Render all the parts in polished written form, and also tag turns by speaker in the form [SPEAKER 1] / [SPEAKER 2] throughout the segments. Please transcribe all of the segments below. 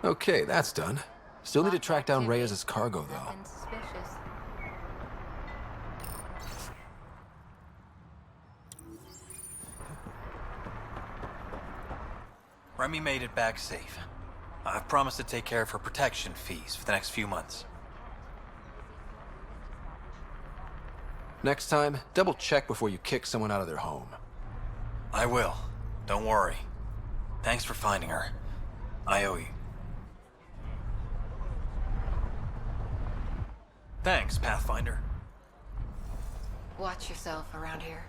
[SPEAKER 1] Okay, that's done. Still need to track down
[SPEAKER 2] Activity.
[SPEAKER 1] Reyes' cargo, though.
[SPEAKER 2] Nothing suspicious.
[SPEAKER 3] Remy made it back safe. I've promised to take care of her protection fees for the next few months.
[SPEAKER 1] Next time, double check before you kick someone out of their home.
[SPEAKER 3] I will. Don't worry. Thanks for finding her. I owe you. Thanks, Pathfinder.
[SPEAKER 2] Watch yourself around here.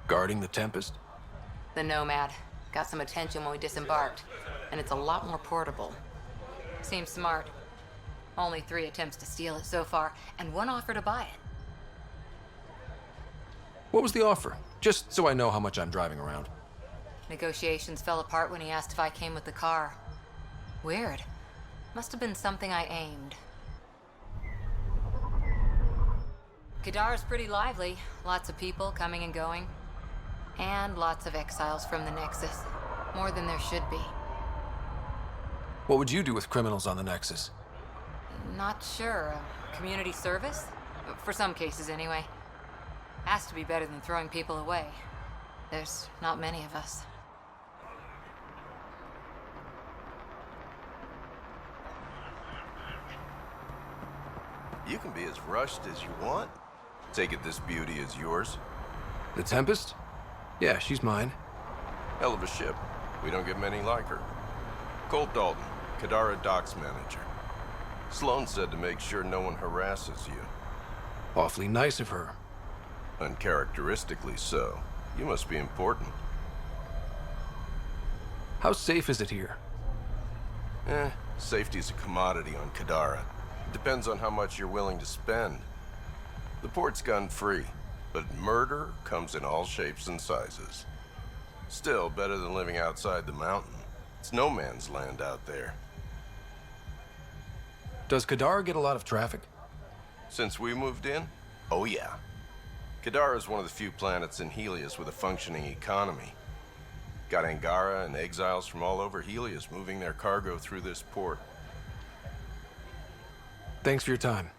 [SPEAKER 1] Guarding the Tempest?
[SPEAKER 2] The Nomad. Got some attention when we disembarked, and it's a lot more portable. Seems smart. Only 3 attempts to steal it so far, and 1 offer to buy it.
[SPEAKER 1] What was the offer? Just so I know how much I'm driving around.
[SPEAKER 2] Negotiations fell apart when he asked if I came with the car. Weird. Must have been something I aimed. Kadar's pretty lively. Lots of people coming and going. And lots of exiles from the Nexus. More than there should be.
[SPEAKER 1] What would you do with criminals on the Nexus?
[SPEAKER 2] Not sure. Community service? For some cases, anyway. Has to be better than throwing people away. There's not many of us.
[SPEAKER 4] You can be as rushed as you want. Take it this beauty is yours.
[SPEAKER 1] The Tempest? Yeah, she's mine.
[SPEAKER 4] Hell of a ship. We don't get many like her. Colt Dalton, Kadara Docks manager. Sloan said to make sure no one harasses you.
[SPEAKER 1] Awfully nice of her.
[SPEAKER 4] Uncharacteristically so. You must be important.
[SPEAKER 1] How safe is it here?
[SPEAKER 4] Safety's a commodity on Kadara. It depends on how much you're willing to spend. The port's gun-free, but murder comes in all shapes and sizes. Still, better than living outside the mountain. It's no man's land out there.
[SPEAKER 1] Does Kadara get a lot of traffic?
[SPEAKER 4] Since we moved in? Oh yeah. Kadara is one of the few planets in Helios with a functioning economy. Got Angara and exiles from all over Helios moving their cargo through this port.
[SPEAKER 1] Thanks for your time.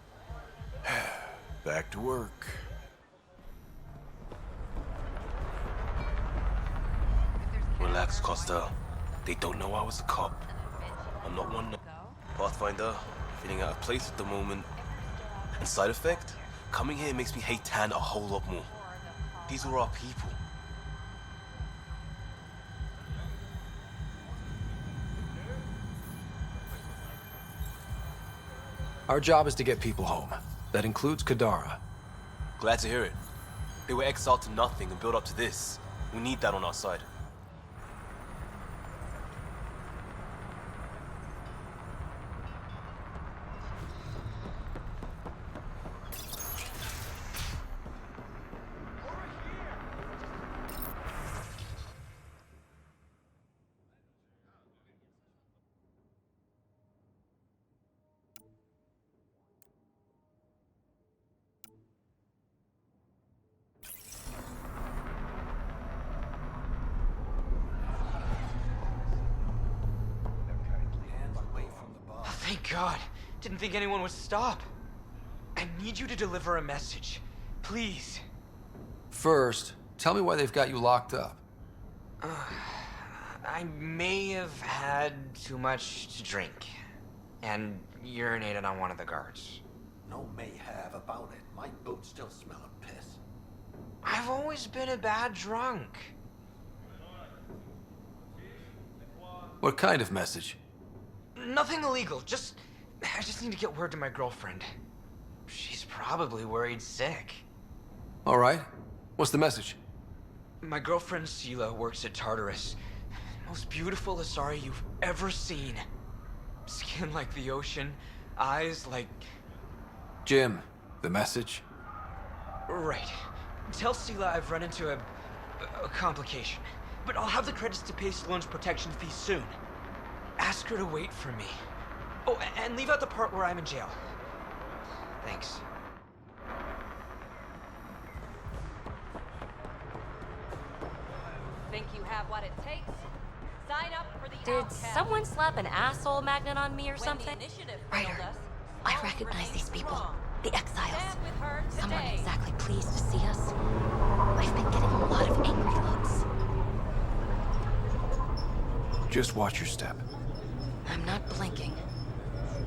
[SPEAKER 4] Back to work.
[SPEAKER 5] Relax, Costa. They don't know I was a cop. I'm not one Pathfinder, feeling out of place at the moment. And side effect? Coming here makes me hate Tan a whole lot more. These are our people.
[SPEAKER 1] Our job is to get people home. That includes Kadara.
[SPEAKER 5] Glad to hear it. They were exiled to nothing and built up to this. We need that on our side.
[SPEAKER 6] Thank God. Didn't think anyone would stop. I need you to deliver a message. Please.
[SPEAKER 1] First, tell me why they've got you locked up.
[SPEAKER 6] I may have had too much to drink. And urinated on one of the guards.
[SPEAKER 7] No may have about it. My boots still smell of piss.
[SPEAKER 6] I've always been a bad drunk.
[SPEAKER 1] What kind of message?
[SPEAKER 6] Nothing illegal, I just need to get word to my girlfriend. She's probably worried sick.
[SPEAKER 1] All right. What's the message?
[SPEAKER 6] My girlfriend Sela works at Tartarus. Most beautiful Asari you've ever seen. Skin like the ocean, eyes like...
[SPEAKER 1] Jim, the message?
[SPEAKER 6] Right. Tell Sela I've run into a complication. But I'll have the credits to pay Sloane's protection fee soon. Ask her to wait for me. Oh, and leave out the part where I'm in jail. Thanks.
[SPEAKER 8] Think you have what it takes? Did someone slap an asshole magnet on me or something?
[SPEAKER 2] Ryder, I recognize these people. The exiles. Some weren't exactly pleased to see us. I've been getting a lot of angry looks.
[SPEAKER 1] Just watch your step.
[SPEAKER 2] I'm not blinking.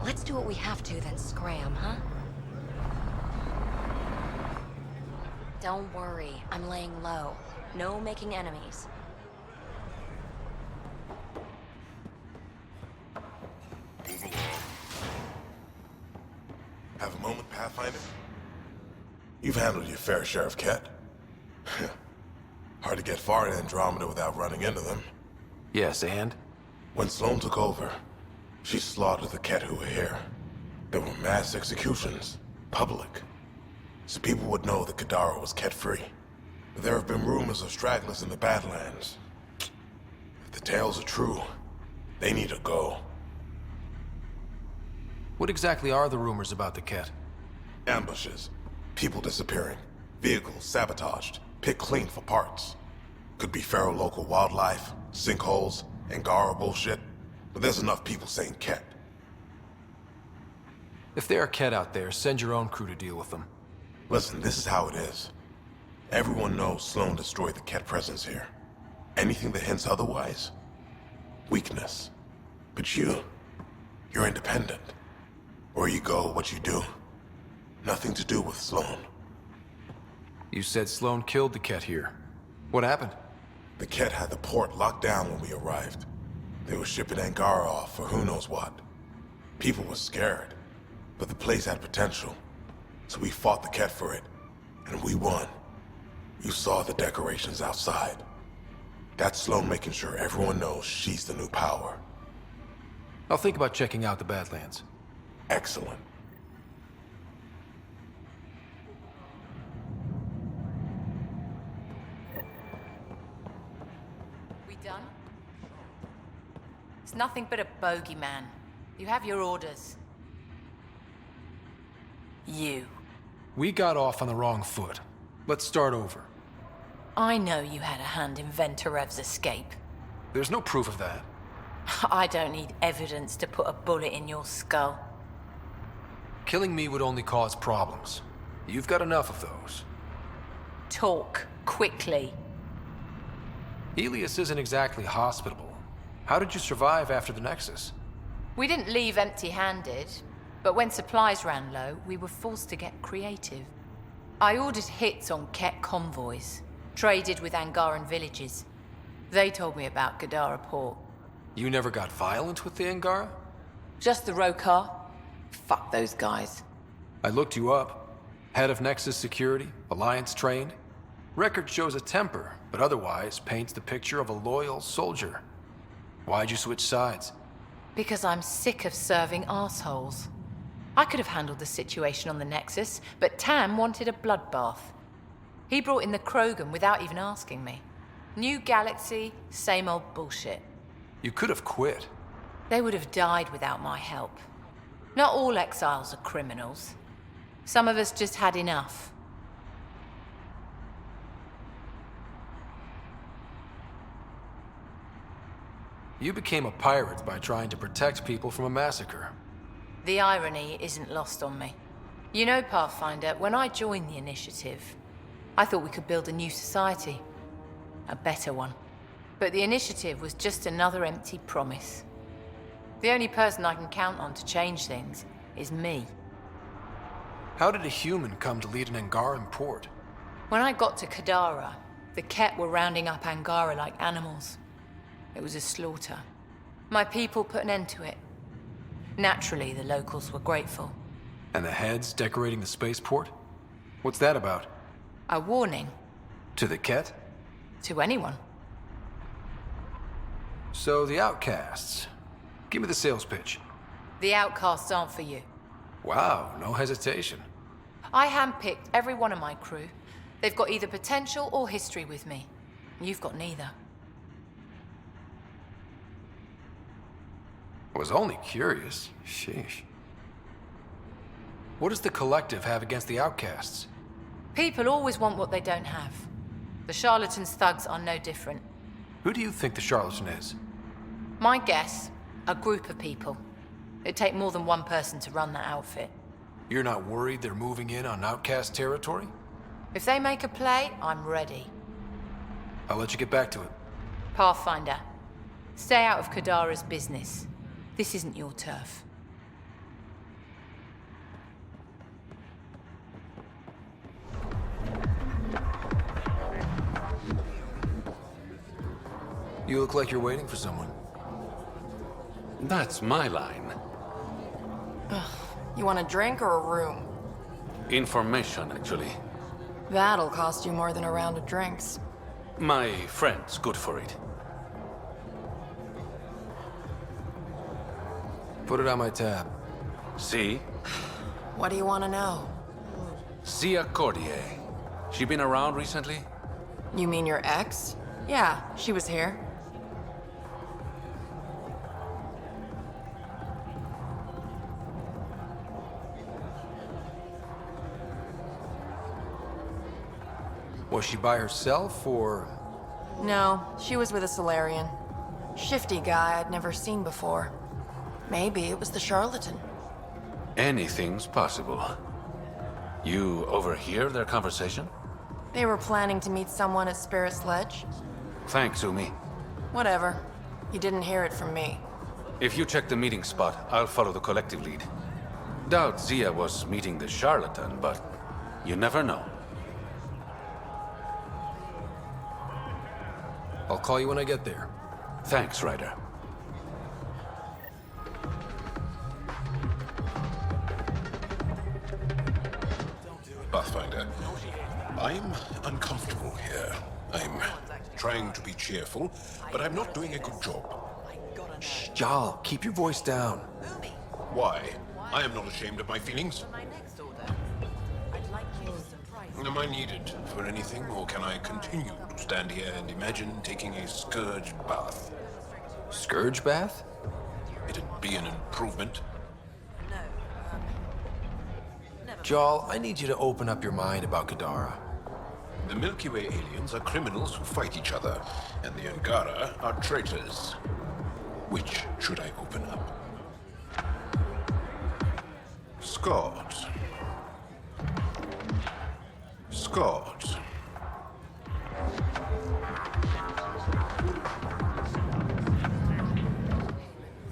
[SPEAKER 2] Let's do what we have to, then scram, huh? Don't worry, I'm laying low. No making enemies.
[SPEAKER 9] Move along. Have a moment, Pathfinder? You've handled your fair share of Ket. Hard to get far in Andromeda without running into them.
[SPEAKER 1] Yes, and?
[SPEAKER 9] When Sloane took over, she slaughtered the Ket who were here. There were mass executions, public. So people would know that Kadara was Ket-free. But there have been rumors of stragglers in the Badlands. If the tales are true, they need to go.
[SPEAKER 1] What exactly are the rumors about the Ket?
[SPEAKER 9] Ambushes, people disappearing, vehicles sabotaged, picked clean for parts. Could be feral local wildlife, sinkholes, Angara bullshit. But there's enough people saying Ket.
[SPEAKER 1] If there are Ket out there, send your own crew to deal with them.
[SPEAKER 9] Listen, this is how it is. Everyone knows Sloane destroyed the Ket presence here. Anything that hints otherwise, weakness. But you're independent. Where you go, what you do, nothing to do with Sloane.
[SPEAKER 1] You said Sloane killed the Ket here. What happened?
[SPEAKER 9] The Ket had the port locked down when we arrived. They were shipping Angara off for who knows what. People were scared, but the place had potential. So we fought the Ket for it, and we won. You saw the decorations outside. That's Sloane making sure everyone knows she's the new power.
[SPEAKER 1] I'll think about checking out the Badlands.
[SPEAKER 9] Excellent.
[SPEAKER 2] We done? It's nothing but a bogeyman. You have your orders. You.
[SPEAKER 1] We got off on the wrong foot. Let's start over.
[SPEAKER 2] I know you had a hand in Venturev's escape.
[SPEAKER 1] There's no proof of that.
[SPEAKER 2] I don't need evidence to put a bullet in your skull.
[SPEAKER 1] Killing me would only cause problems. You've got enough of those.
[SPEAKER 2] Talk quickly.
[SPEAKER 1] Helios isn't exactly hospitable. How did you survive after the Nexus?
[SPEAKER 2] We didn't leave empty-handed, but when supplies ran low, we were forced to get creative. I ordered hits on Ket convoys, traded with Angaran villages. They told me about Kadara Port.
[SPEAKER 1] You never got violent with the Angara?
[SPEAKER 2] Just the Rokar? Fuck those guys.
[SPEAKER 1] I looked you up. Head of Nexus Security, Alliance trained. Record shows a temper, but otherwise paints the picture of a loyal soldier. Why'd you switch sides?
[SPEAKER 2] Because I'm sick of serving assholes. I could have handled the situation on the Nexus, but Tam wanted a bloodbath. He brought in the Krogan without even asking me. New galaxy, same old bullshit.
[SPEAKER 1] You could have quit.
[SPEAKER 2] They would have died without my help. Not all exiles are criminals. Some of us just had enough.
[SPEAKER 1] You became a pirate by trying to protect people from a massacre.
[SPEAKER 2] The irony isn't lost on me. You know, Pathfinder, when I joined the Initiative, I thought we could build a new society. A better one. But the Initiative was just another empty promise. The only person I can count on to change things is me.
[SPEAKER 1] How did a human come to lead an Angaran port?
[SPEAKER 2] When I got to Kadara, the Ket were rounding up Angara like animals. It was a slaughter. My people put an end to it. Naturally, the locals were grateful.
[SPEAKER 1] And the heads decorating the spaceport? What's that about?
[SPEAKER 2] A warning.
[SPEAKER 1] To the Ket?
[SPEAKER 2] To anyone.
[SPEAKER 1] So the outcasts. Give me the sales pitch.
[SPEAKER 2] The outcasts aren't for you.
[SPEAKER 1] Wow, no hesitation.
[SPEAKER 2] I handpicked every one of my crew. They've got either potential or history with me. You've got neither.
[SPEAKER 1] I was only curious. Sheesh. What does the Collective have against the outcasts?
[SPEAKER 2] People always want what they don't have. The charlatans' thugs are no different.
[SPEAKER 1] Who do you think the charlatan is?
[SPEAKER 2] My guess, a group of people. It'd take more than one person to run that outfit.
[SPEAKER 1] You're not worried they're moving in on outcast territory?
[SPEAKER 2] If they make a play, I'm ready.
[SPEAKER 1] I'll let you get back to it.
[SPEAKER 2] Pathfinder, stay out of Kadara's business. This isn't your turf.
[SPEAKER 1] You look like you're waiting for someone.
[SPEAKER 10] That's my line.
[SPEAKER 11] You want a drink or a room?
[SPEAKER 10] Information, actually.
[SPEAKER 11] That'll cost you more than a round of drinks.
[SPEAKER 10] My friend's good for it.
[SPEAKER 1] Put it on my tab.
[SPEAKER 10] See?
[SPEAKER 11] What do you want to know?
[SPEAKER 10] Sia Cordier. She been around recently?
[SPEAKER 11] You mean your ex? Yeah, she was here.
[SPEAKER 1] Was she by herself, or...?
[SPEAKER 11] No, she was with a Solarian. Shifty guy I'd never seen before. Maybe it was the charlatan.
[SPEAKER 10] Anything's possible. You overhear their conversation?
[SPEAKER 11] They were planning to meet someone at Spirit's Ledge.
[SPEAKER 10] Thanks, Umi.
[SPEAKER 11] Whatever. You didn't hear it from me.
[SPEAKER 10] If you check the meeting spot, I'll follow the collective lead. Doubt Zia was meeting the charlatan, but you never know.
[SPEAKER 1] I'll call you when I get there.
[SPEAKER 10] Thanks, Ryder.
[SPEAKER 12] Pathfinder, I'm uncomfortable here. I'm trying to be cheerful, but I'm not doing a good job.
[SPEAKER 1] Shh, Jal, keep your voice down.
[SPEAKER 12] Why? I am not ashamed of my feelings. Am I needed for anything, or can I continue to stand here and imagine taking a scourge bath?
[SPEAKER 1] Scourge bath?
[SPEAKER 12] It'd be an improvement.
[SPEAKER 1] Jal, I need you to open up your mind about Kadara.
[SPEAKER 12] The Milky Way aliens are criminals who fight each other, and the Angara are traitors. Which should I open up? Scott. Scott.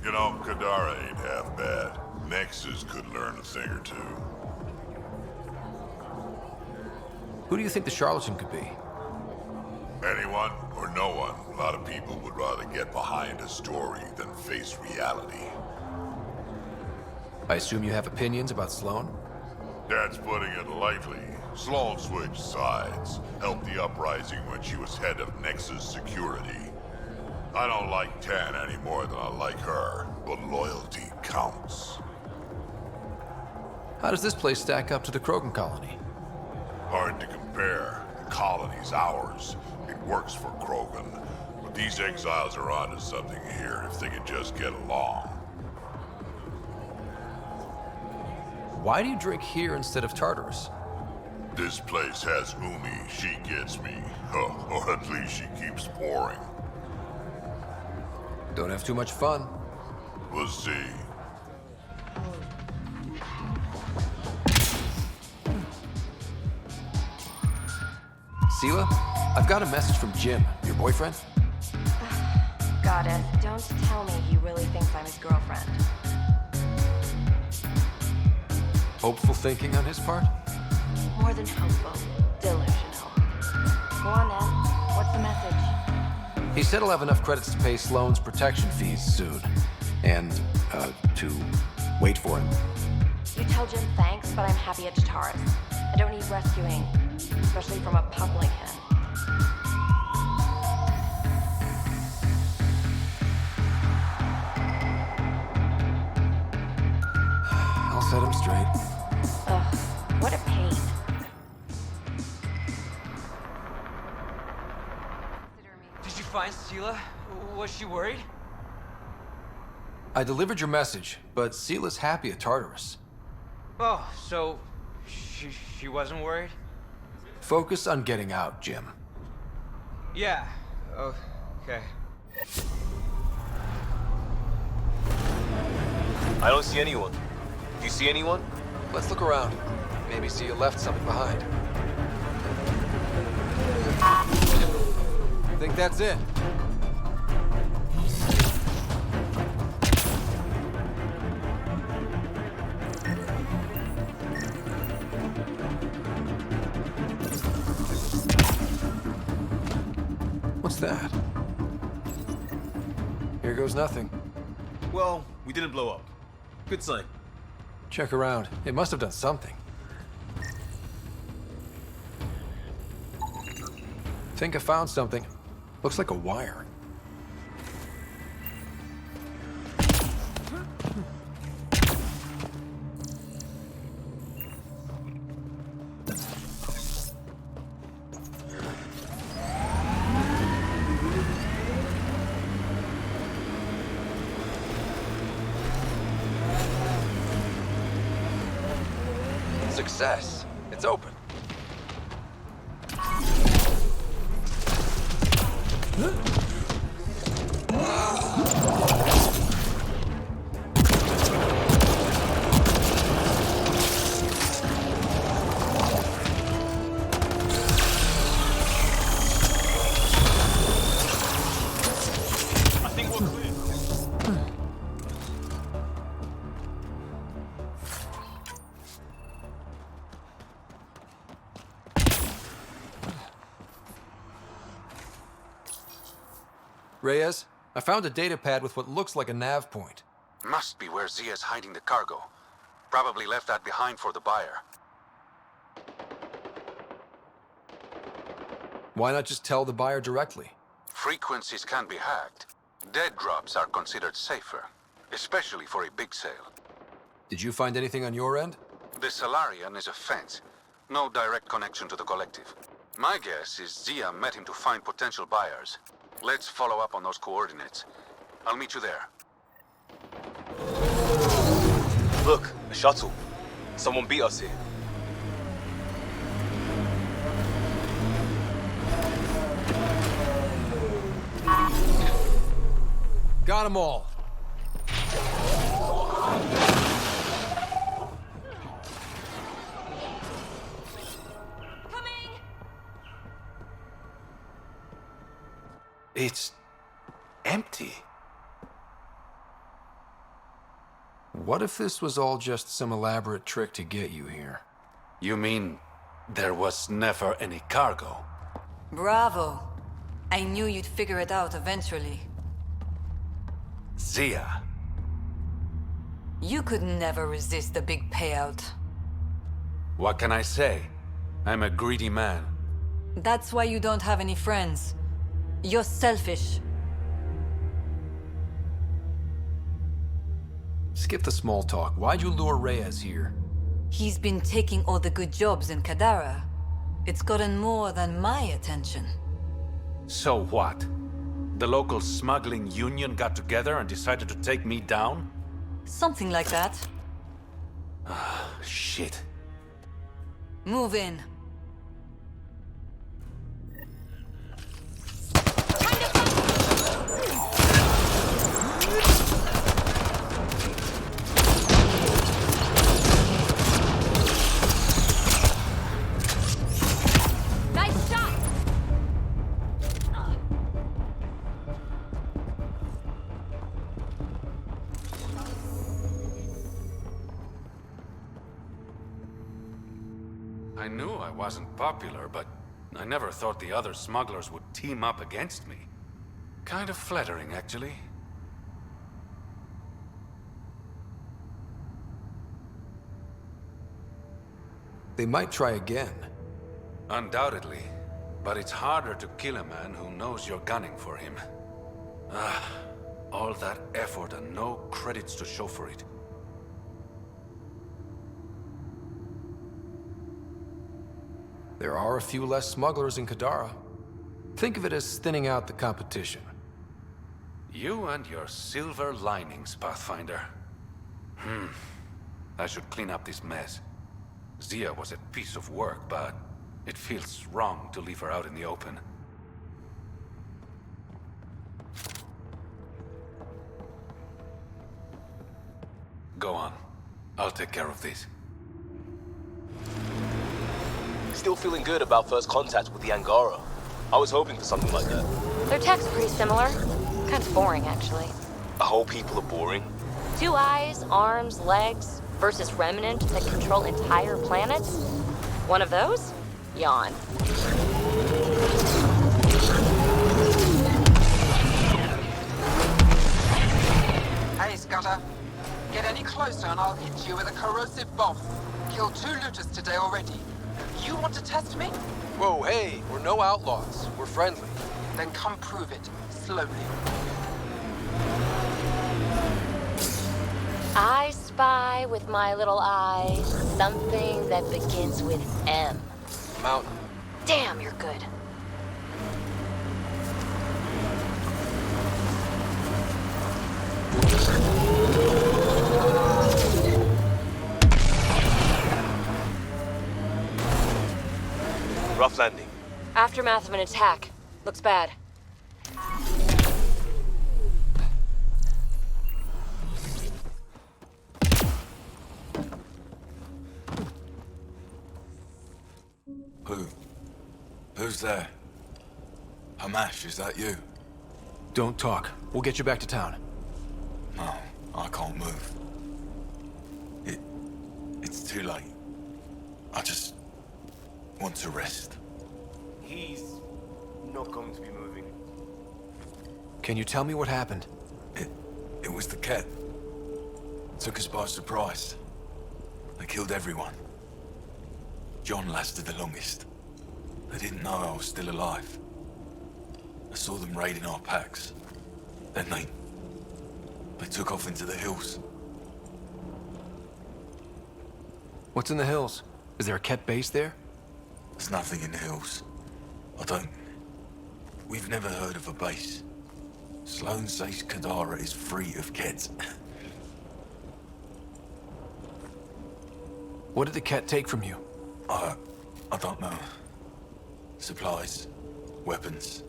[SPEAKER 9] You know, Kadara ain't half bad. Nexus could learn a thing or two.
[SPEAKER 1] Who do you think the charlatan could be?
[SPEAKER 9] Anyone or no one. A lot of people would rather get behind a story than face reality.
[SPEAKER 1] I assume you have opinions about Sloane?
[SPEAKER 9] That's putting it lightly. Sloane switched sides, helped the uprising when she was head of Nexus security. I don't like Tan any more than I like her, but loyalty counts.
[SPEAKER 1] How does this place stack up to the Krogan colony?
[SPEAKER 9] Hard to compare. The colony's ours. It works for Krogan. But these exiles are onto something here if they could just get along.
[SPEAKER 1] Why do you drink here instead of Tartarus?
[SPEAKER 9] This place has Umi. She gets me. Or at least she keeps pouring.
[SPEAKER 1] Don't have too much fun.
[SPEAKER 9] We'll see.
[SPEAKER 1] Sela, I've got a message from Jim, your boyfriend.
[SPEAKER 8] Goddess, don't tell me he really thinks I'm his girlfriend.
[SPEAKER 1] Hopeful thinking on his part?
[SPEAKER 8] More than hopeful. Delusional. Go on then. What's the message?
[SPEAKER 1] He said he'll have enough credits to pay Sloane's protection fees soon. And, to wait for him.
[SPEAKER 8] You tell Jim thanks, but I'm happy at Taurus. I don't need rescuing, especially from a pup like him.
[SPEAKER 1] I'll set him straight.
[SPEAKER 8] Ugh, what a pain.
[SPEAKER 6] Did you find Sela? Was she worried?
[SPEAKER 1] I delivered your message, but Sela's happy at Tartarus.
[SPEAKER 6] Oh, so she wasn't worried?
[SPEAKER 1] Focus on getting out, Jim.
[SPEAKER 6] Yeah. Oh, okay.
[SPEAKER 5] I don't see anyone. Do you see anyone?
[SPEAKER 1] Let's look around. Maybe see you left something behind.
[SPEAKER 13] I think that's it.
[SPEAKER 1] What's that? Here goes nothing.
[SPEAKER 5] Well, we didn't blow up. Good sign.
[SPEAKER 1] Check around. It must have done something. Think I found something. Looks like a wire. Success. It's open.
[SPEAKER 5] I think we're clear.
[SPEAKER 1] Reyes, I found a data pad with what looks like a nav point.
[SPEAKER 10] Must be where Zia's hiding the cargo. Probably left that behind for the buyer.
[SPEAKER 1] Why not just tell the buyer directly?
[SPEAKER 10] Frequencies can be hacked. Dead drops are considered safer, especially for a big sale.
[SPEAKER 1] Did you find anything on your end?
[SPEAKER 10] The Salarian is a fence. No direct connection to the collective. My guess is Zia met him to find potential buyers. Let's follow up on those coordinates. I'll meet you there.
[SPEAKER 5] Look, a shuttle. Someone beat us here.
[SPEAKER 1] Got them all. It's empty. What if this was all just some elaborate trick to get you here?
[SPEAKER 10] You mean there was never any cargo?
[SPEAKER 14] Bravo. I knew you'd figure it out eventually.
[SPEAKER 10] Zia.
[SPEAKER 14] You could never resist the big payout.
[SPEAKER 10] What can I say? I'm a greedy man.
[SPEAKER 14] That's why you don't have any friends. You're selfish.
[SPEAKER 1] Skip the small talk. Why'd you lure Reyes here?
[SPEAKER 14] He's been taking all the good jobs in Kadara. It's gotten more than my attention.
[SPEAKER 10] So what? The local smuggling union got together and decided to take me down?
[SPEAKER 14] Something like that.
[SPEAKER 10] Shit.
[SPEAKER 14] Move in.
[SPEAKER 10] I knew I wasn't popular, but I never thought the other smugglers would team up against me. Kind of flattering, actually.
[SPEAKER 1] They might try again.
[SPEAKER 10] Undoubtedly. But it's harder to kill a man who knows you're gunning for him. All that effort and no credits to show for it.
[SPEAKER 1] There are a few less smugglers in Kadara. Think of it as thinning out the competition.
[SPEAKER 10] You and your silver linings, Pathfinder. I should clean up this mess. Zia was a piece of work, but it feels wrong to leave her out in the open.
[SPEAKER 5] Go on. I'll take care of this.
[SPEAKER 13] Still feeling good about first contact with the Angara. I was hoping for something like that.
[SPEAKER 8] Their tech's pretty similar. Kind of boring, actually.
[SPEAKER 13] A whole people are boring.
[SPEAKER 8] 2 eyes, arms, legs, versus remnant that control entire planets? One of those? Yawn.
[SPEAKER 15] Hey, Scudder. Get any closer and I'll hit you with a corrosive bomb. Killed 2 looters today already. You want to test me?
[SPEAKER 1] Whoa, hey, we're no outlaws. We're friendly.
[SPEAKER 15] Then come prove it, slowly.
[SPEAKER 8] I spy with my little eye something that begins with M.
[SPEAKER 1] Mountain.
[SPEAKER 8] Damn, you're good.
[SPEAKER 13] Rough landing.
[SPEAKER 8] Aftermath of an attack. Looks bad.
[SPEAKER 16] Who's there? Hamash, is that you?
[SPEAKER 1] Don't talk. We'll get you back to town.
[SPEAKER 16] No, I can't move. It's too late. I just want to rest.
[SPEAKER 13] He's not going to be moving.
[SPEAKER 1] Can you tell me what happened?
[SPEAKER 16] It was the Ket. Took us by surprise. They killed everyone. John lasted the longest. They didn't know I was still alive. I saw them raiding our packs. Then they took off into the hills.
[SPEAKER 1] What's in the hills? Is there a Ket base there?
[SPEAKER 16] There's nothing in the hills. We've never heard of a base. Sloan says Kadara is free of Kets.
[SPEAKER 1] What did the Ket take from you?
[SPEAKER 16] I don't know. Supplies, weapons,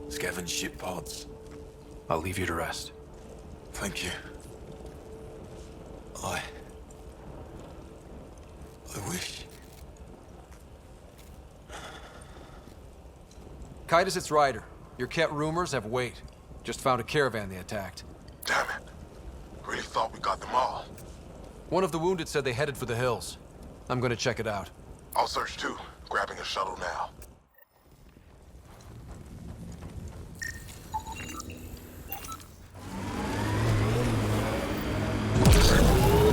[SPEAKER 16] scavenged ship parts.
[SPEAKER 1] I'll leave you to rest.
[SPEAKER 16] Thank you. I wish.
[SPEAKER 1] Kaitis, it's Ryder. Your Ket rumors have weight. Just found a caravan they attacked.
[SPEAKER 9] Damn it. Really thought we got them all.
[SPEAKER 1] One of the wounded said they headed for the hills. I'm gonna check it out.
[SPEAKER 9] I'll search too, grabbing a shuttle now.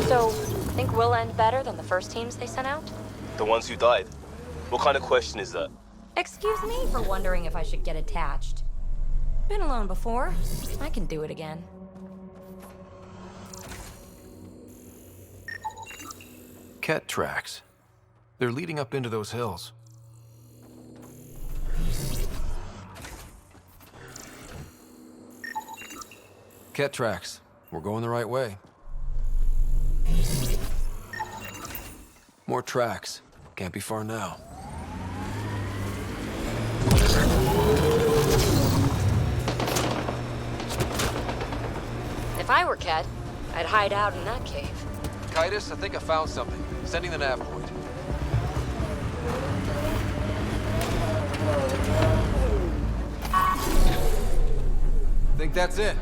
[SPEAKER 8] So, think we'll end better than the first teams they sent out?
[SPEAKER 13] The ones who died? What kind of question is that?
[SPEAKER 8] Excuse me for wondering if I should get attached. Been alone before. I can do it again.
[SPEAKER 1] Ket tracks. They're leading up into those hills. Ket tracks. We're going the right way. More tracks. Can't be far now.
[SPEAKER 8] If I were Ket, I'd hide out in that cave.
[SPEAKER 1] Kaitis, I think I found something. Sending the nav point. Think that's it.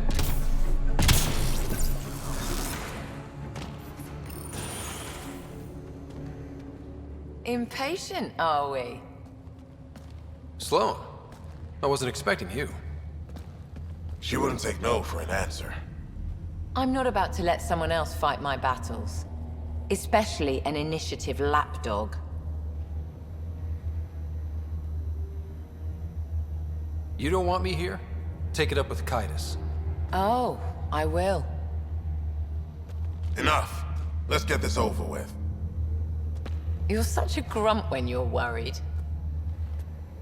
[SPEAKER 2] Impatient, are we?
[SPEAKER 1] Sloan, I wasn't expecting you.
[SPEAKER 9] She wouldn't take no for an answer.
[SPEAKER 2] I'm not about to let someone else fight my battles. Especially an initiative lapdog.
[SPEAKER 1] You don't want me here? Take it up with Kaitis.
[SPEAKER 2] Oh, I will.
[SPEAKER 9] Enough. Let's get this over with.
[SPEAKER 2] You're such a grump when you're worried.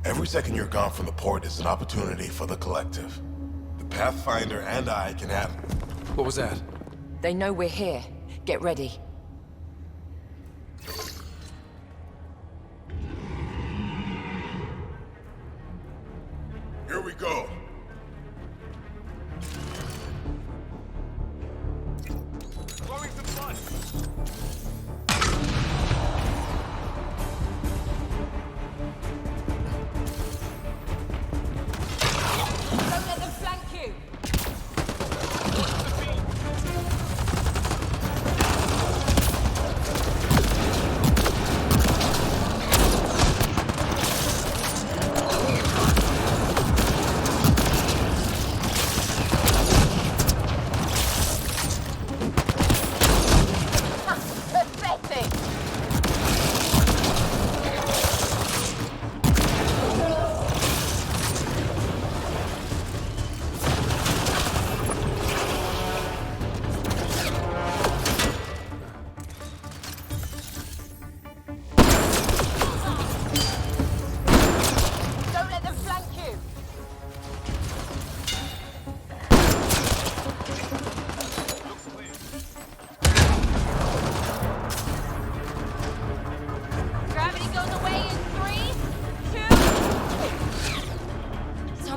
[SPEAKER 9] Every second you're gone from the port is an opportunity for the collective. The Pathfinder and I can have...
[SPEAKER 1] What was that?
[SPEAKER 2] They know we're here. Get ready.
[SPEAKER 9] Here we go.
[SPEAKER 13] Throwing some blood.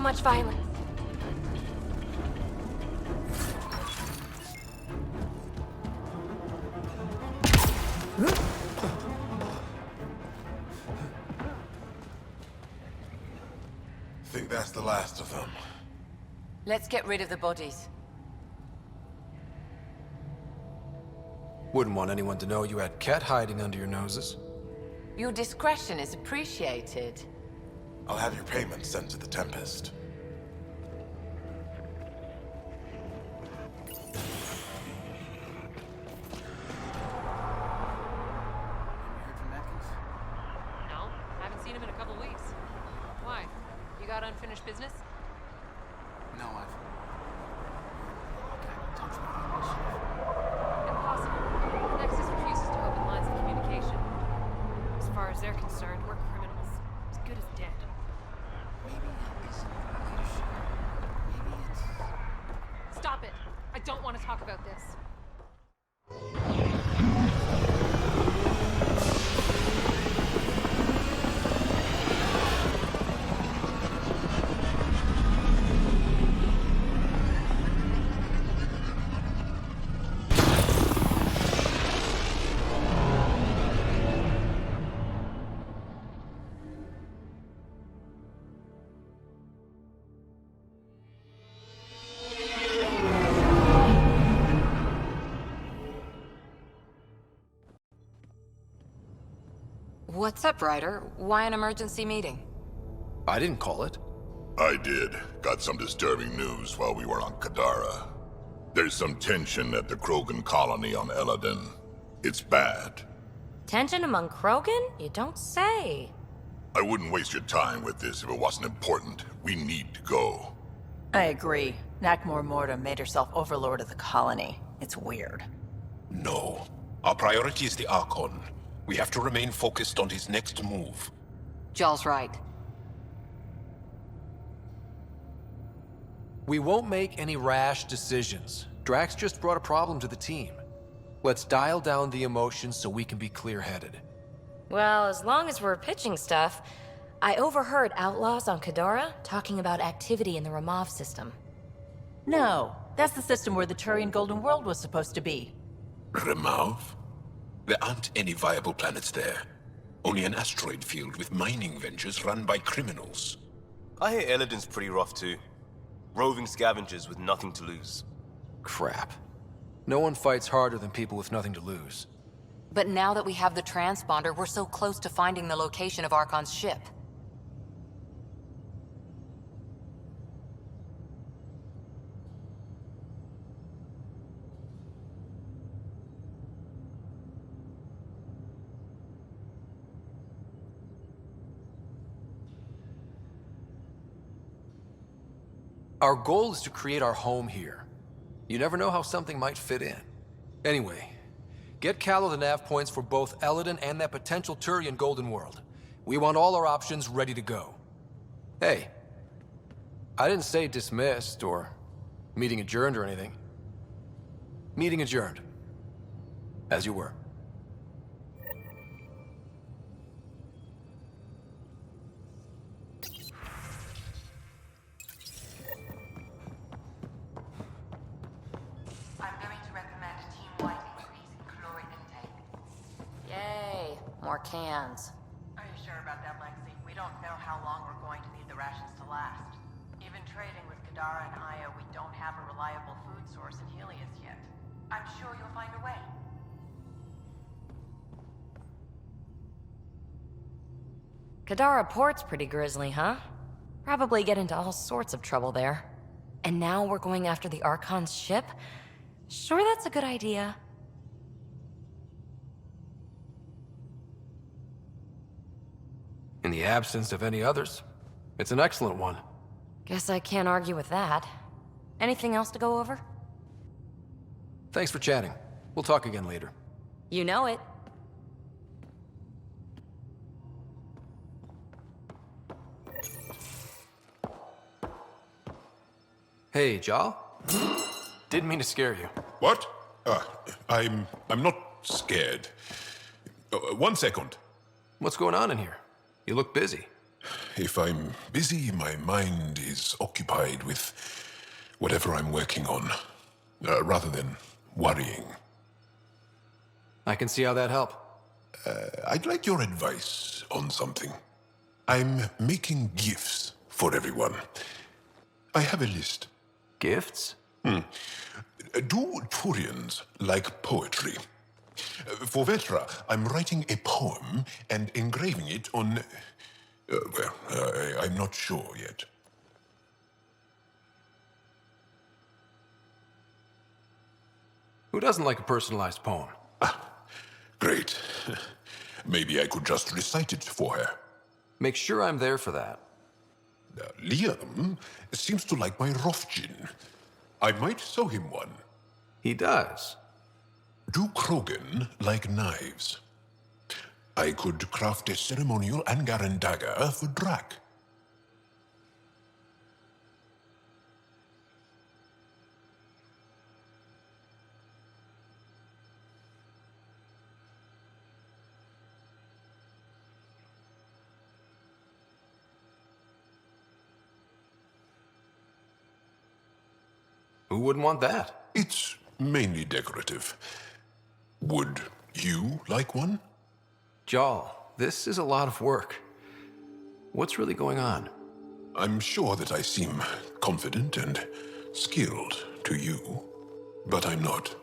[SPEAKER 8] much violence.
[SPEAKER 9] Think that's the last of them.
[SPEAKER 2] Let's get rid of the bodies.
[SPEAKER 1] Wouldn't want anyone to know you had Ket hiding under your noses.
[SPEAKER 2] Your discretion is appreciated.
[SPEAKER 9] I'll have your payment sent to the Tempest.
[SPEAKER 17] No, haven't seen him in a couple weeks. Why? You got unfinished business?
[SPEAKER 3] No, I've...
[SPEAKER 17] Impossible. Nexus refuses to open lines of communication. As far as they're concerned, we're criminals. As good as dead.
[SPEAKER 3] Maybe that isn't leadership. Maybe it's...
[SPEAKER 17] Stop it! I don't want to talk about this.
[SPEAKER 11] What's up, Ryder? Why an emergency meeting?
[SPEAKER 1] I didn't call it.
[SPEAKER 18] I did. Got some disturbing news while we were on Kadara. There's some tension at the Krogan colony on Eladin. It's bad.
[SPEAKER 8] Tension among Krogan? You don't say.
[SPEAKER 18] I wouldn't waste your time with this if it wasn't important. We need to go.
[SPEAKER 19] I agree. Nakmor Morta made herself overlord of the colony. It's weird.
[SPEAKER 12] No. Our priority is the Archon. We have to remain focused on his next move.
[SPEAKER 11] Jaal's right.
[SPEAKER 1] We won't make any rash decisions. Drax just brought a problem to the team. Let's dial down the emotions so we can be clear-headed.
[SPEAKER 8] Well, as long as we're pitching stuff, I overheard outlaws on Kadara talking about activity in the Ramov system.
[SPEAKER 19] No, that's the system where the Turian Golden World was supposed to be.
[SPEAKER 12] Ramov? There aren't any viable planets there. Only an asteroid field with mining ventures run by criminals.
[SPEAKER 13] I hear Eladin's pretty rough too. Roving scavengers with nothing to lose.
[SPEAKER 1] Crap. No one fights harder than people with nothing to lose.
[SPEAKER 11] But now that we have the transponder, we're so close to finding the location of Archon's ship.
[SPEAKER 1] Our goal is to create our home here. You never know how something might fit in. Anyway, get Callow the nav points for both Eladin and that potential Turian Golden World. We want all our options ready to go. Hey, I didn't say dismissed or meeting adjourned or anything. Meeting adjourned. As you were.
[SPEAKER 11] More cans.
[SPEAKER 20] Are you sure about that, Lexi? We don't know how long we're going to need the rations to last. Even trading with Kadara and Io, we don't have a reliable food source in Helios yet. I'm sure you'll find a way.
[SPEAKER 8] Kadara Port's pretty grisly, huh? Probably get into all sorts of trouble there. And now we're going after the Archon's ship? Sure, that's a good idea.
[SPEAKER 1] In the absence of any others, it's an excellent one.
[SPEAKER 8] Guess I can't argue with that. Anything else to go over?
[SPEAKER 1] Thanks for chatting. We'll talk again later.
[SPEAKER 8] You know it.
[SPEAKER 1] Hey, Jaal? Didn't mean to scare you.
[SPEAKER 12] What? I'm not scared. 1 second.
[SPEAKER 1] What's going on in here? You look busy.
[SPEAKER 12] if I'm busy, my mind is occupied with whatever I'm working on, rather than worrying.
[SPEAKER 1] I can see how that helps.
[SPEAKER 12] I'd like your advice on something. I'm making gifts for everyone. I have a list.
[SPEAKER 1] Gifts?
[SPEAKER 12] Do Turians like poetry? For Vetra, I'm writing a poem and engraving it on... I'm not sure yet.
[SPEAKER 1] Who doesn't like a personalized poem?
[SPEAKER 12] Great. Maybe I could just recite it for her.
[SPEAKER 1] Make sure I'm there for that.
[SPEAKER 12] Liam seems to like my Rofgin. I might sew him one.
[SPEAKER 1] He does.
[SPEAKER 12] Do Krogan like knives? I could craft a ceremonial Angaran dagger for Drac.
[SPEAKER 1] Who wouldn't want that?
[SPEAKER 12] It's mainly decorative. Would you like one?
[SPEAKER 1] Jarl, this is a lot of work. What's really going on?
[SPEAKER 12] I'm sure that I seem confident and skilled to you, but I'm not.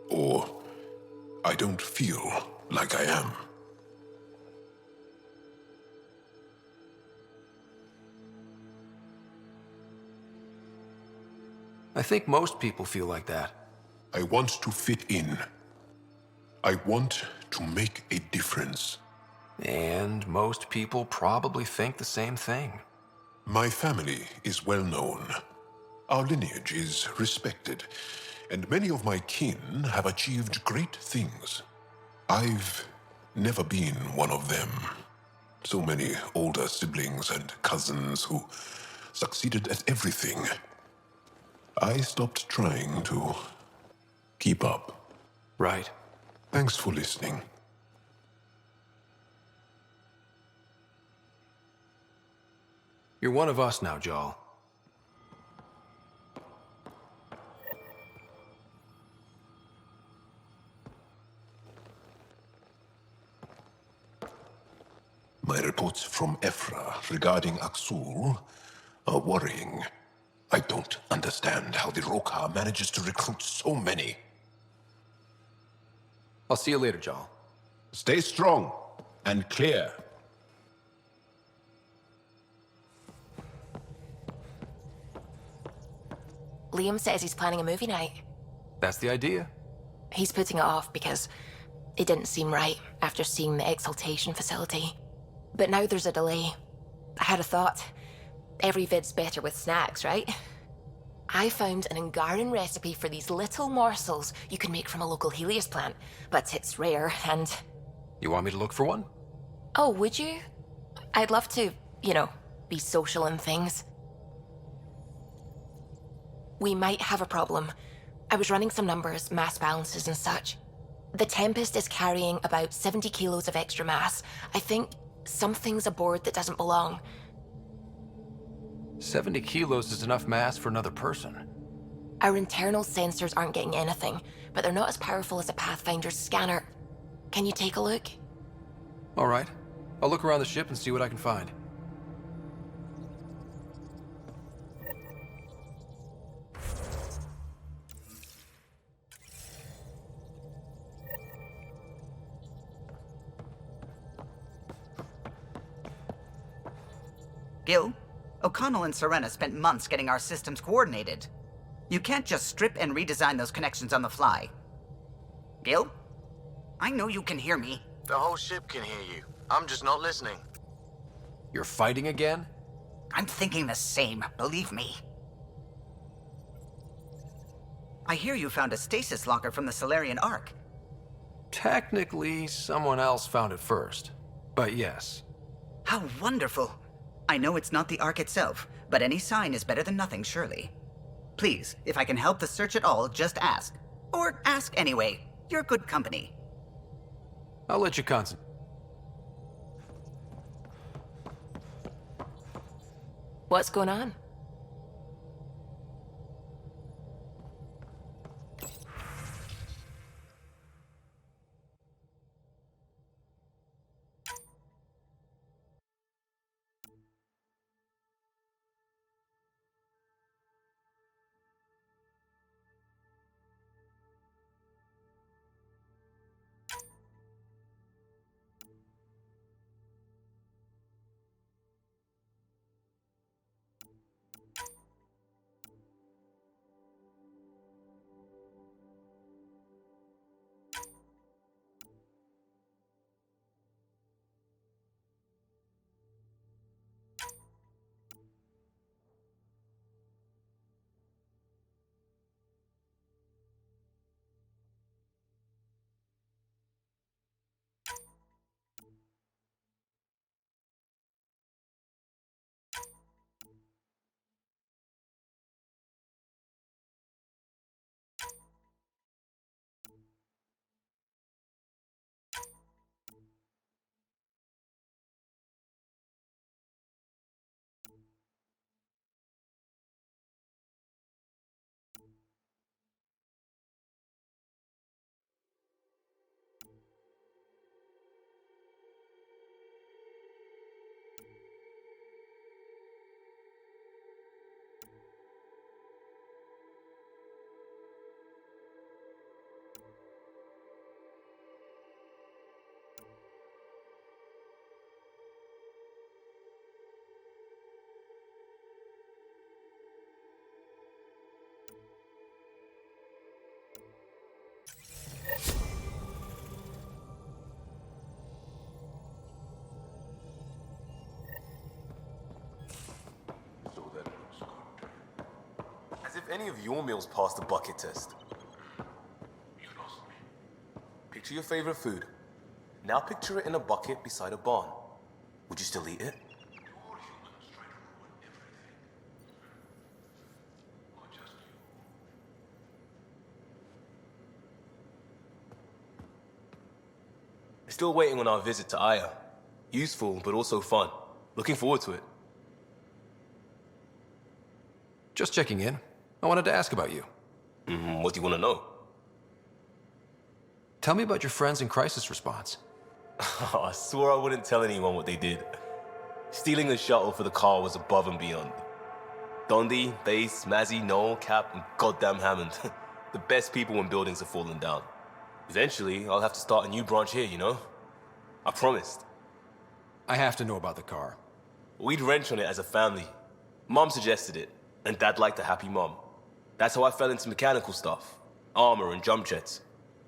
[SPEAKER 12] Or I don't feel like I am.
[SPEAKER 1] I think most people feel like that.
[SPEAKER 12] I want to fit in. I want to make a difference.
[SPEAKER 1] And most people probably think the same thing.
[SPEAKER 12] My family is well known. Our lineage is respected, and many of my kin have achieved great things. I've never been one of them. So many older siblings and cousins who succeeded at everything. I stopped trying to keep up.
[SPEAKER 1] Right.
[SPEAKER 12] Thanks for listening.
[SPEAKER 1] You're one of us now, Jarl.
[SPEAKER 12] My reports from Ephra regarding Aksul are worrying. I don't understand how the Rokar manages to recruit so many.
[SPEAKER 1] I'll see you later, Jarl.
[SPEAKER 12] Stay strong and clear.
[SPEAKER 11] Liam says he's planning a movie night.
[SPEAKER 1] That's the idea.
[SPEAKER 11] He's putting it off because it didn't seem right after seeing the exaltation facility. But now there's a delay. I had a thought. Every vid's better with snacks, right? I found an Angaran recipe for these little morsels you can make from a local Helios plant, but it's rare and...
[SPEAKER 1] You want me to look for one?
[SPEAKER 11] Oh, would you? I'd love to, be social and things. We might have a problem. I was running some numbers, mass balances and such. The Tempest is carrying about 70 kilos of extra mass. I think something's aboard that doesn't belong.
[SPEAKER 1] 70 kilos is enough mass for another person.
[SPEAKER 11] Our internal sensors aren't getting anything, but they're not as powerful as a Pathfinder's scanner. Can you take a look?
[SPEAKER 1] All right. I'll look around the ship and see what I can find.
[SPEAKER 21] Gil, O'Connell and Serena spent months getting our systems coordinated. You can't just strip and redesign those connections on the fly. Gil? I know you can hear me.
[SPEAKER 22] The whole ship can hear you. I'm just not listening.
[SPEAKER 1] You're fighting again?
[SPEAKER 21] I'm thinking the same, believe me. I hear you found a stasis locker from the Solarian Ark.
[SPEAKER 1] Technically, someone else found it first. But yes.
[SPEAKER 21] How wonderful. I know it's not the Ark itself, but any sign is better than nothing, surely. Please, if I can help the search at all, just ask. Or ask anyway. You're good company.
[SPEAKER 1] I'll let you concentrate.
[SPEAKER 2] What's going on?
[SPEAKER 13] As if any of your meals passed the bucket test. Picture your favorite food. Now picture it in a bucket beside a barn. Would you still eat it? Still waiting on our visit to Aya. Useful, but also fun. Looking forward to it.
[SPEAKER 1] Just checking in. I wanted to ask about you.
[SPEAKER 13] What do you want to know?
[SPEAKER 1] Tell me about your friends in crisis response.
[SPEAKER 13] I swore I wouldn't tell anyone what they did. Stealing the shuttle for the car was above and beyond. Dondi, Base, Mazzy, Noel, Cap, and goddamn Hammond. The best people when buildings are falling down. Eventually, I'll have to start a new branch here, you know? I promised.
[SPEAKER 1] I have to know about the car.
[SPEAKER 13] We'd wrench on it as a family. Mom suggested it, and Dad liked a happy mom. That's how I fell into mechanical stuff. Armor and jump jets.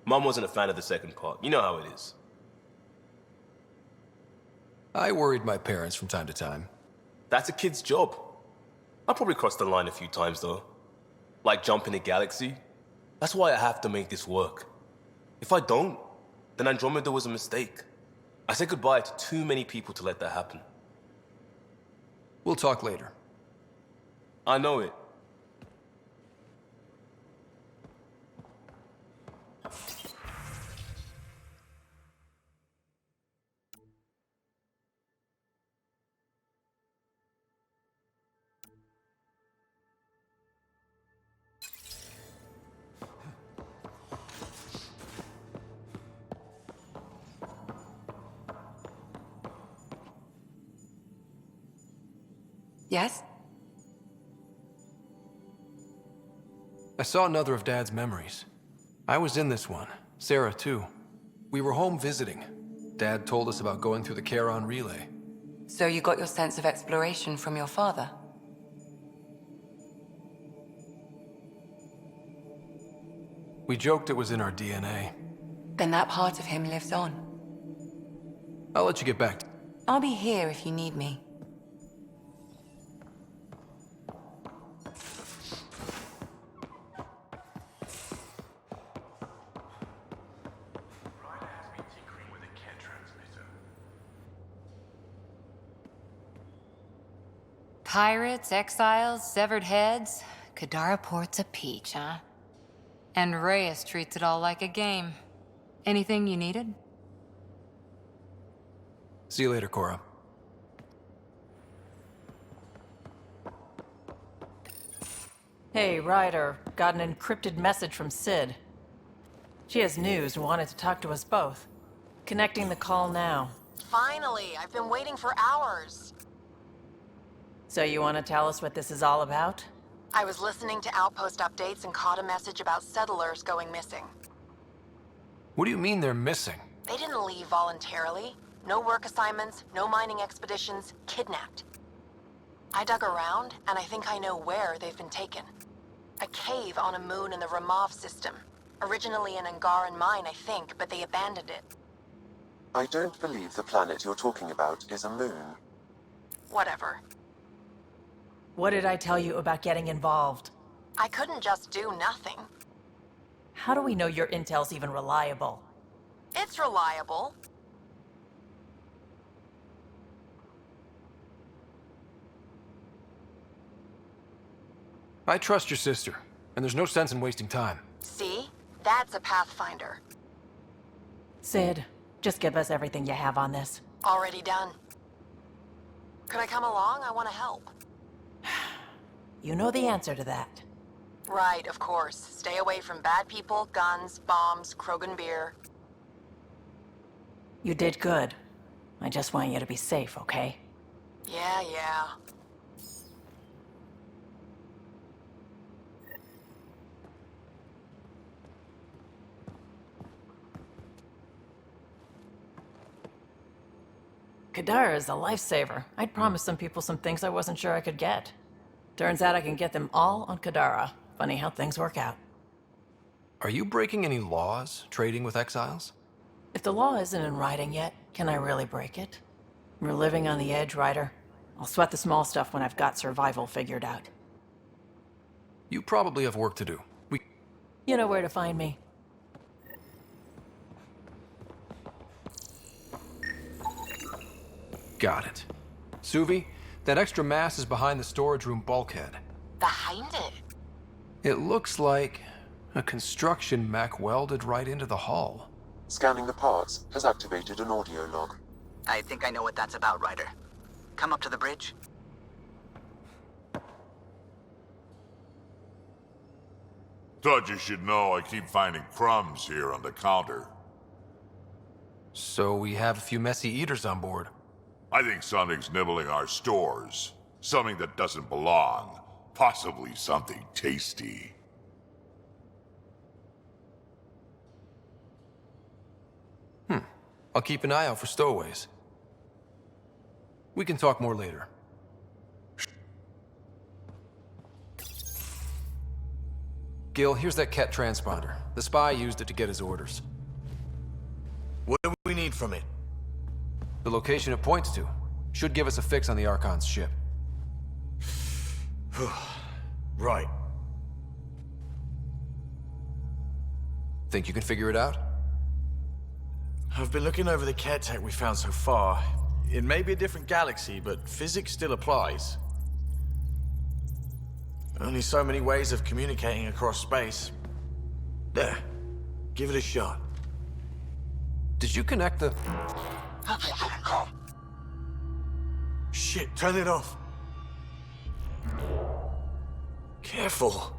[SPEAKER 13] Mom wasn't a fan of the second part. You know how it is.
[SPEAKER 1] I worried my parents from time to time.
[SPEAKER 13] That's a kid's job. I probably crossed the line a few times, though. Like jumping a galaxy. That's why I have to make this work. If I don't, then Andromeda was a mistake. I said goodbye to too many people to let that happen.
[SPEAKER 1] We'll talk later.
[SPEAKER 13] I know it.
[SPEAKER 2] Yes?
[SPEAKER 1] I saw another of Dad's memories. I was in this one. Sarah, too. We were home visiting. Dad told us about going through the Charon relay.
[SPEAKER 2] So you got your sense of exploration from your father?
[SPEAKER 1] We joked it was in our DNA.
[SPEAKER 2] Then that part of him lives on.
[SPEAKER 1] I'll let you get back.
[SPEAKER 2] I'll be here if you need me.
[SPEAKER 17] Pirates, exiles, severed heads. Kadara Port's a peach, huh? And Reyes treats it all like a game. Anything you needed?
[SPEAKER 1] See you later, Cora.
[SPEAKER 19] Hey, Ryder. Got an encrypted message from Sid. She has news and wanted to talk to us both. Connecting the call now.
[SPEAKER 15] Finally, I've been waiting for hours.
[SPEAKER 19] So you want to tell us what this is all about?
[SPEAKER 15] I was listening to outpost updates and caught a message about settlers going missing.
[SPEAKER 1] What do you mean they're missing?
[SPEAKER 15] They didn't leave voluntarily. No work assignments, no mining expeditions, kidnapped. I dug around, and I think I know where they've been taken. A cave on a moon in the Ramov system. Originally an Angaran mine, I think, but they abandoned it.
[SPEAKER 4] I don't believe the planet you're talking about is a moon.
[SPEAKER 15] Whatever.
[SPEAKER 19] What did I tell you about getting involved?
[SPEAKER 15] I couldn't just do nothing.
[SPEAKER 19] How do we know your intel's even reliable?
[SPEAKER 15] It's reliable.
[SPEAKER 1] I trust your sister, and there's no sense in wasting time.
[SPEAKER 15] See? That's a Pathfinder.
[SPEAKER 19] Sid, just give us everything you have on this.
[SPEAKER 15] Already done. Could I come along? I want to help.
[SPEAKER 19] You know the answer to that.
[SPEAKER 15] Right, of course. Stay away from bad people, guns, bombs, Krogan beer.
[SPEAKER 19] You did good. I just want you to be safe, okay?
[SPEAKER 15] Yeah.
[SPEAKER 19] Kadara is a lifesaver. I'd promised some people some things I wasn't sure I could get. Turns out I can get them all on Kadara. Funny how things work out.
[SPEAKER 1] Are you breaking any laws, trading with exiles?
[SPEAKER 19] If the law isn't in writing yet, can I really break it? We're living on the edge, Ryder. I'll sweat the small stuff when I've got survival figured out.
[SPEAKER 1] You probably have work to do.
[SPEAKER 19] You know where to find me.
[SPEAKER 1] Got it. Suvi, that extra mass is behind the storage room bulkhead.
[SPEAKER 15] Behind it?
[SPEAKER 1] It looks like a construction mech welded right into the hull.
[SPEAKER 4] Scanning the parts has activated an audio log.
[SPEAKER 21] I think I know what that's about, Ryder. Come up to the bridge.
[SPEAKER 18] Thought you should know I keep finding crumbs here on the counter.
[SPEAKER 1] So we have a few messy eaters on board.
[SPEAKER 18] I think something's nibbling our stores. Something that doesn't belong. Possibly something tasty.
[SPEAKER 1] I'll keep an eye out for stowaways. We can talk more later. Gil, here's that Ket transponder. The spy used it to get his orders.
[SPEAKER 22] What do we need from it?
[SPEAKER 1] The location it points to should give us a fix on the Archon's ship.
[SPEAKER 22] Right.
[SPEAKER 1] Think you can figure it out?
[SPEAKER 22] I've been looking over the care tech we found so far. It may be a different galaxy, but physics still applies. Only so many ways of communicating across space. There. Give it a shot.
[SPEAKER 1] Did you connect the...
[SPEAKER 22] Shit, turn it off. Careful.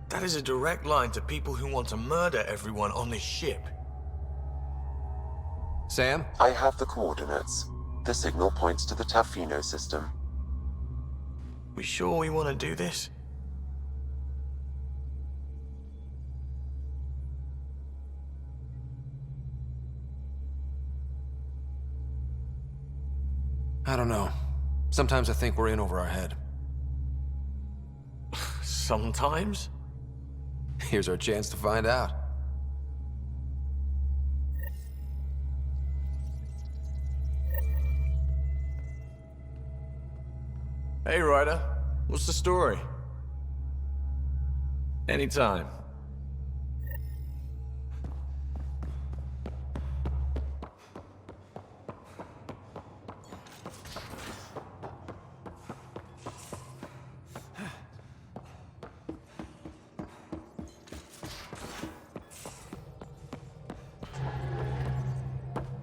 [SPEAKER 22] That is a direct line to people who want to murder everyone on this ship.
[SPEAKER 1] Sam?
[SPEAKER 4] I have the coordinates. The signal points to the Tafino system.
[SPEAKER 22] We sure we want to do this?
[SPEAKER 1] I don't know. Sometimes I think we're in over our head.
[SPEAKER 22] Sometimes?
[SPEAKER 1] Here's our chance to find out.
[SPEAKER 22] Hey, Ryder. What's the story? Anytime.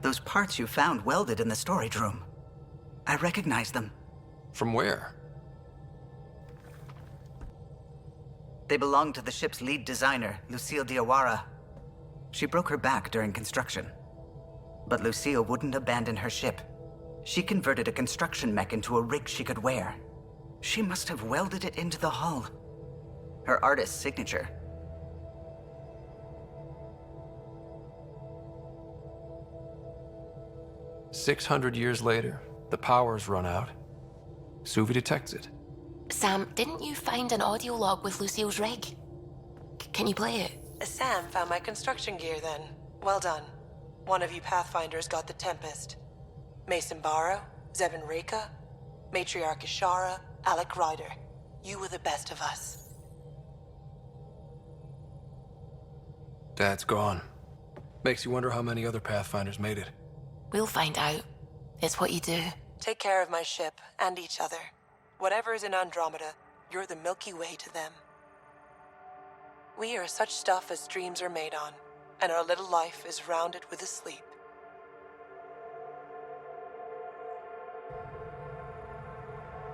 [SPEAKER 21] Those parts you found welded in the storage room. I recognize them.
[SPEAKER 1] From where?
[SPEAKER 21] They belonged to the ship's lead designer, Lucille Diawara. She broke her back during construction. But Lucille wouldn't abandon her ship. She converted a construction mech into a rig she could wear. She must have welded it into the hull. Her artist's signature.
[SPEAKER 1] "600 years later, the power's run out. Suvi detects it.
[SPEAKER 11] Sam, didn't you find an audio log with Lucille's rig? Can you play it?
[SPEAKER 6] Sam found my construction gear then. Well done. One of you Pathfinders got the Tempest. Mason Barrow, Zevin Reka, Matriarch Ishara, Alec Ryder. You were the best of us.
[SPEAKER 1] Dad's gone. Makes you wonder how many other Pathfinders made it.
[SPEAKER 11] We'll find out. It's what you do.
[SPEAKER 6] Take care of my ship and each other. Whatever is in Andromeda, you're the Milky Way to them. We are such stuff as dreams are made on, and our little life is rounded with a sleep.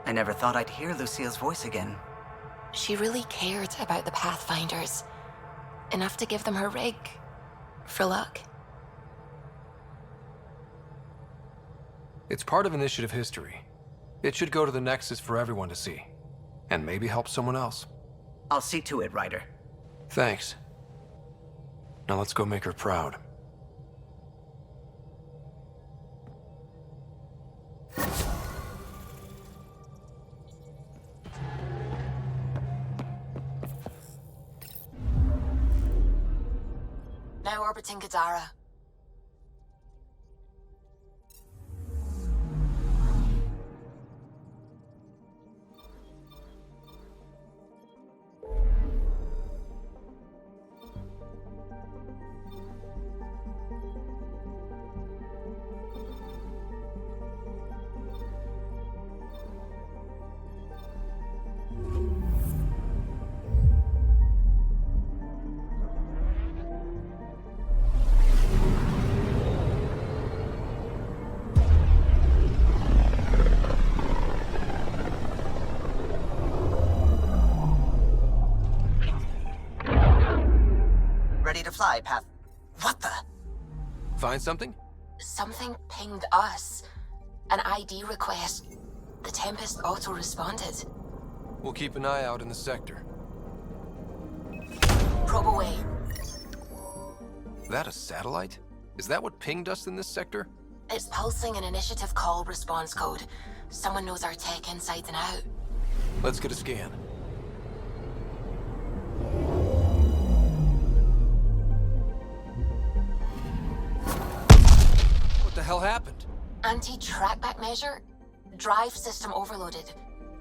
[SPEAKER 21] I never thought I'd hear Lucille's voice again.
[SPEAKER 11] She really cared about the Pathfinders. Enough to give them her rig. For luck.
[SPEAKER 1] It's part of Initiative history. It should go to the Nexus for everyone to see. And maybe help someone else.
[SPEAKER 21] I'll see to it, Ryder.
[SPEAKER 1] Thanks. Now let's go make her proud.
[SPEAKER 11] Now orbiting Kadara.
[SPEAKER 21] Ready to fly, Path. What the?
[SPEAKER 1] Find something?
[SPEAKER 11] Something pinged us. An ID request. The Tempest auto-responded.
[SPEAKER 1] We'll keep an eye out in the sector.
[SPEAKER 11] Probe away.
[SPEAKER 1] That a satellite? Is that what pinged us in this sector?
[SPEAKER 11] It's pulsing an initiative call response code. Someone knows our tech inside and out.
[SPEAKER 1] Let's get a scan. What the hell happened?
[SPEAKER 11] Anti-trackback measure? Drive system overloaded.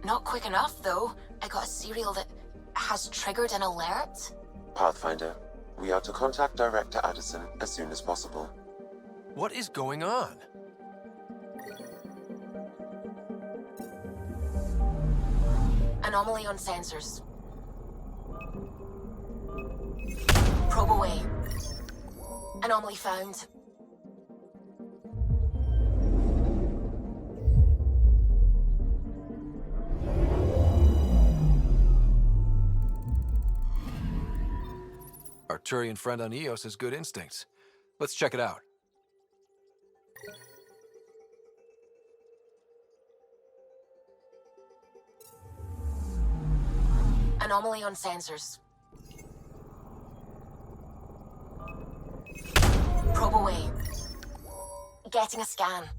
[SPEAKER 11] Not quick enough, though. I got a serial that has triggered an alert.
[SPEAKER 4] Pathfinder, we are to contact Director Addison as soon as possible.
[SPEAKER 1] What is going on?
[SPEAKER 11] Anomaly on sensors. Probe away. Anomaly found.
[SPEAKER 1] Our Turian friend on Eos has good instincts. Let's check it out.
[SPEAKER 11] Anomaly on sensors. Probe away. Getting a scan.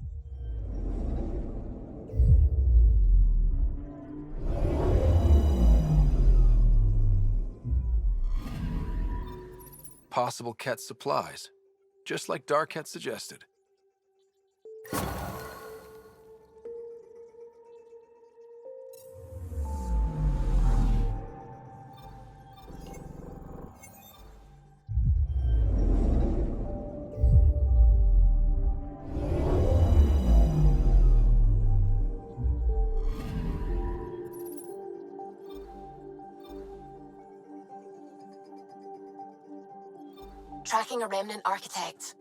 [SPEAKER 1] Possible Ket supplies, just like Darket suggested.
[SPEAKER 11] Tracking a remnant architect.